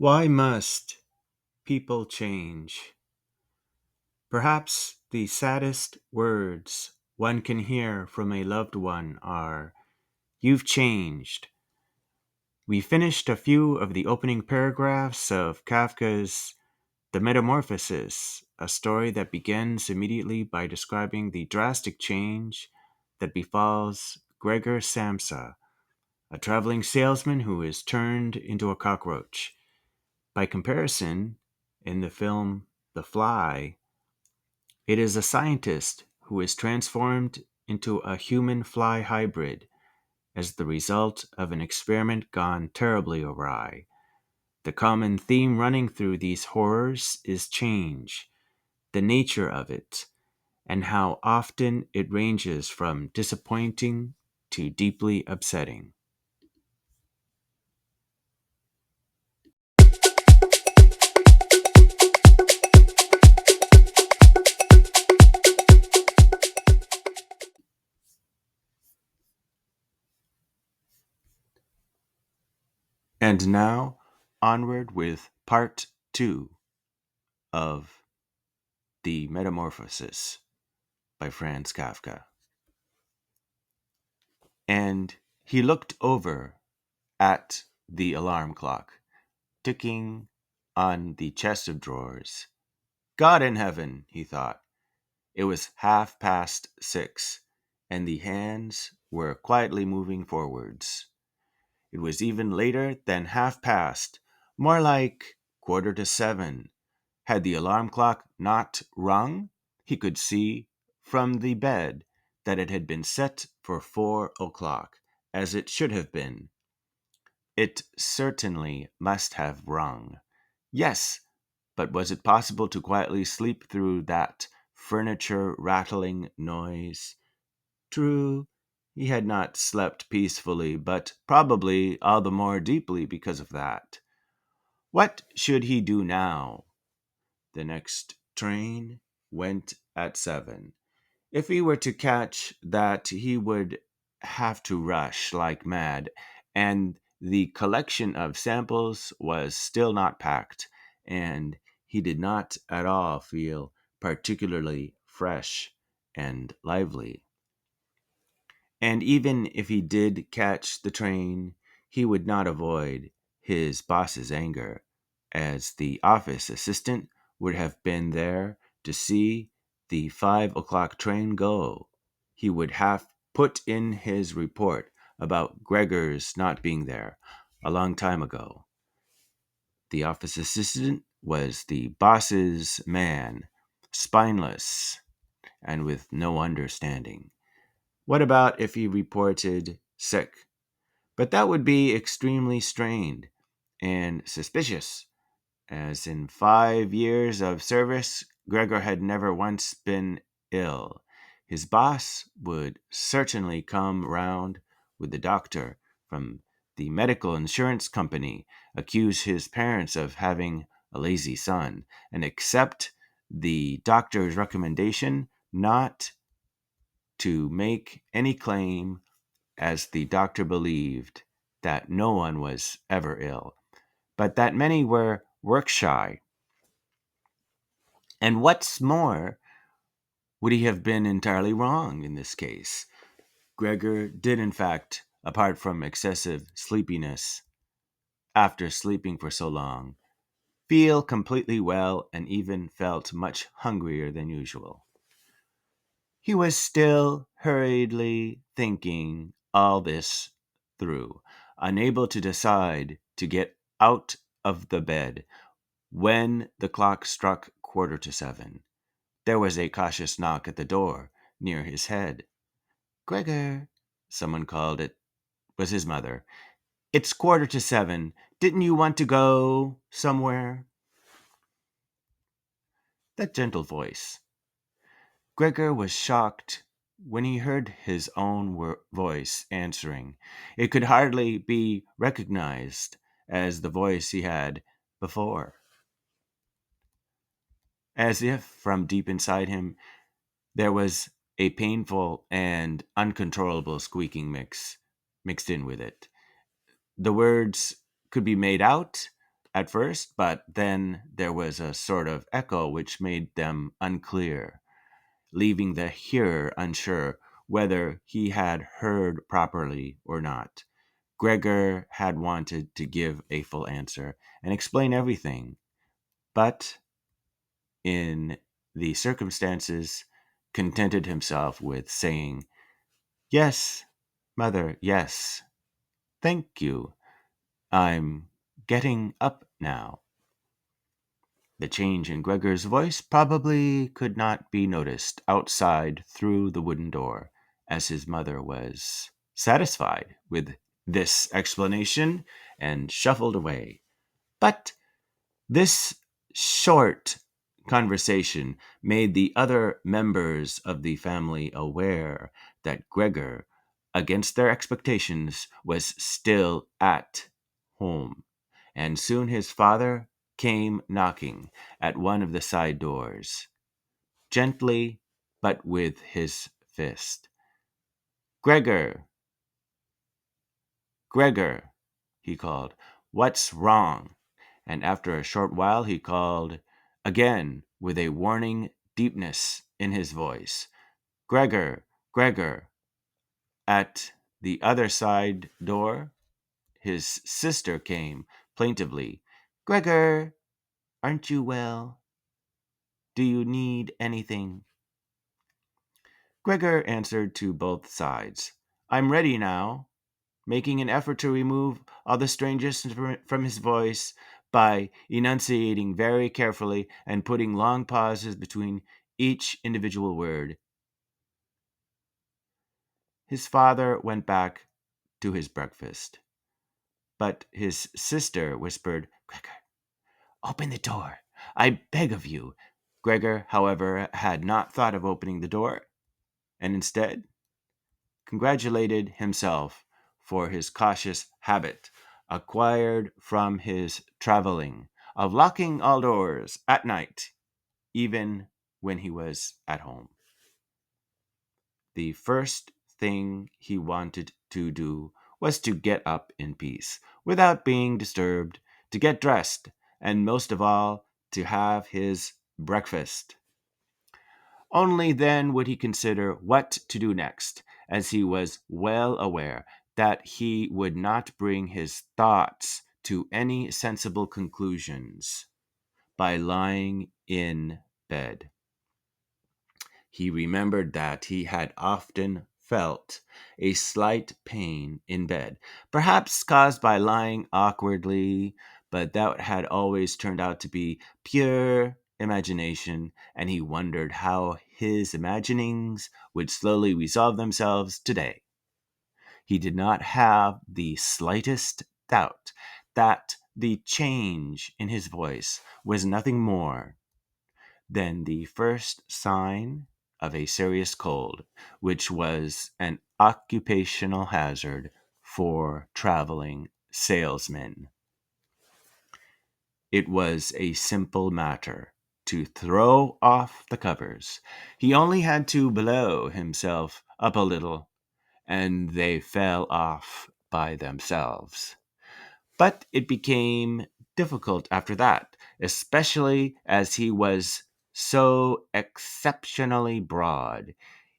Why must people change? Perhaps the saddest words one can hear from a loved one are, "You've changed." We finished a few of the opening paragraphs of Kafka's The Metamorphosis, a story that begins immediately by describing the drastic change that befalls Gregor Samsa, a traveling salesman who is turned into a cockroach. By comparison, in the film The Fly, it is a scientist who is transformed into a human fly hybrid as the result of an experiment gone terribly awry. The common theme running through these horrors is change, the nature of it, and how often it ranges from disappointing to deeply upsetting. And now, onward with part two of The Metamorphosis by Franz Kafka. And he looked over at the alarm clock, ticking on the chest of drawers. God in heaven, he thought. It was 6:30, and the hands were quietly moving forwards. It was even later than half past, more like 7:15. Had the alarm clock not rung, he could see from the bed that it had been set for 4 o'clock, as it should have been. It certainly must have rung. Yes, but was it possible to quietly sleep through that furniture rattling noise? True, he had not slept peacefully, but probably all the more deeply because of that. What should he do now? The next train went at 7. If he were to catch that, he would have to rush like mad, and the collection of samples was still not packed, and he did not at all feel particularly fresh and lively. And even if he did catch the train, he would not avoid his boss's anger, as the office assistant would have been there to see the 5 o'clock train go. He would have put in his report about Gregor's not being there a long time ago. The office assistant was the boss's man, spineless and with no understanding. What about if he reported sick? But that would be extremely strained and suspicious, as in 5 years of service, Gregor had never once been ill. His boss would certainly come round with the doctor from the medical insurance company, accuse his parents of having a lazy son, and accept the doctor's recommendation not to make any claim, as the doctor believed that no one was ever ill, but that many were work shy. And what's more, would he have been entirely wrong in this case? Gregor did, in fact, apart from excessive sleepiness, after sleeping for so long, feel completely well and even felt much hungrier than usual. He was still hurriedly thinking all this through, unable to decide to get out of the bed when the clock struck 7:15. There was a cautious knock at the door near his head. "Gregor," someone called. It was his mother. "It's 7:15. Didn't you want to go somewhere?" That gentle voice. Gregor was shocked when he heard his own voice answering. It could hardly be recognized as the voice he had before. As if from deep inside him, there was a painful and uncontrollable squeaking mixed in with it. The words could be made out, at first, but then there was a sort of echo which made them unclear, leaving the hearer unsure whether he had heard properly or not. Gregor had wanted to give a full answer and explain everything, but in the circumstances, contented himself with saying, "Yes, mother, yes. Thank you. I'm getting up now." The change in Gregor's voice probably could not be noticed outside through the wooden door, as his mother was satisfied with this explanation and shuffled away. But this short conversation made the other members of the family aware that Gregor, against their expectations, was still at home, and soon his father came knocking at one of the side doors, gently but with his fist. "Gregor, Gregor," he called, "what's wrong?" And after a short while he called again with a warning deepness in his voice, "Gregor, Gregor." At the other side door, his sister came plaintively. "Gregor, aren't you well? Do you need anything?" Gregor answered to both sides. "I'm ready now," making an effort to remove all the strangeness from his voice by enunciating very carefully and putting long pauses between each individual word. His father went back to his breakfast, but his sister whispered, "Gregor, open the door, I beg of you." Gregor, however, had not thought of opening the door, and instead congratulated himself for his cautious habit, acquired from his traveling, of locking all doors at night, even when he was at home. The first thing he wanted to do was to get up in peace, without being disturbed, to get dressed, and most of all, to have his breakfast. Only then would he consider what to do next, as he was well aware that he would not bring his thoughts to any sensible conclusions by lying in bed. He remembered that he had often felt a slight pain in bed, perhaps caused by lying awkwardly, but that had always turned out to be pure imagination, and he wondered how his imaginings would slowly resolve themselves today. He did not have the slightest doubt that the change in his voice was nothing more than the first sign of a serious cold, which was an occupational hazard for traveling salesmen. It was a simple matter to throw off the covers. He only had to blow himself up a little, and they fell off by themselves. But it became difficult after that, especially as he was so exceptionally broad.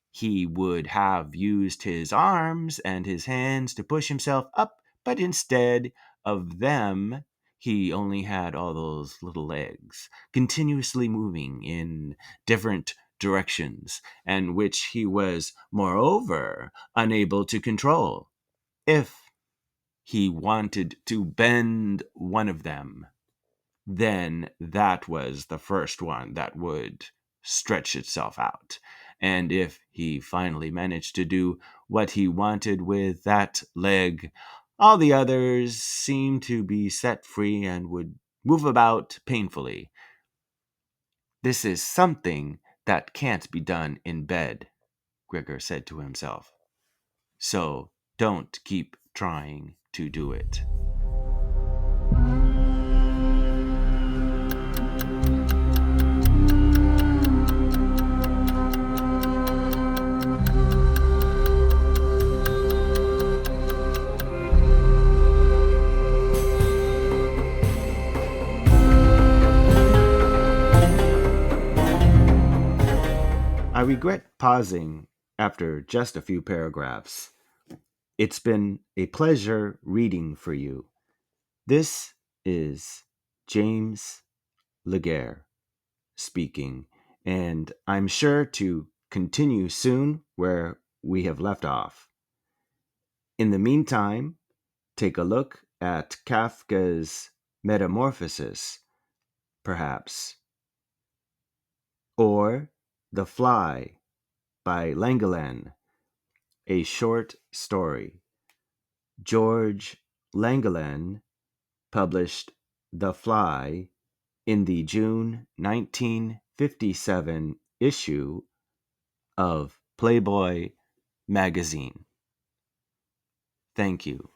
He would have used his arms and his hands to push himself up, but instead of them, he only had all those little legs, continuously moving in different directions, and which he was, moreover, unable to control. If he wanted to bend one of them, then that was the first one that would stretch itself out. And if he finally managed to do what he wanted with that leg, all the others seemed to be set free and would move about painfully. "This is something that can't be done in bed," Gregor said to himself. "So don't keep trying to do it." regret pausing after just a few paragraphs. It's been a pleasure reading for you. This is James Laguerre speaking, and I'm sure to continue soon where we have left off. In the meantime, take a look at Kafka's Metamorphosis, perhaps, or The Fly by Langland, a short story. George Langland published The Fly in the June 1957 issue of Playboy magazine. Thank you.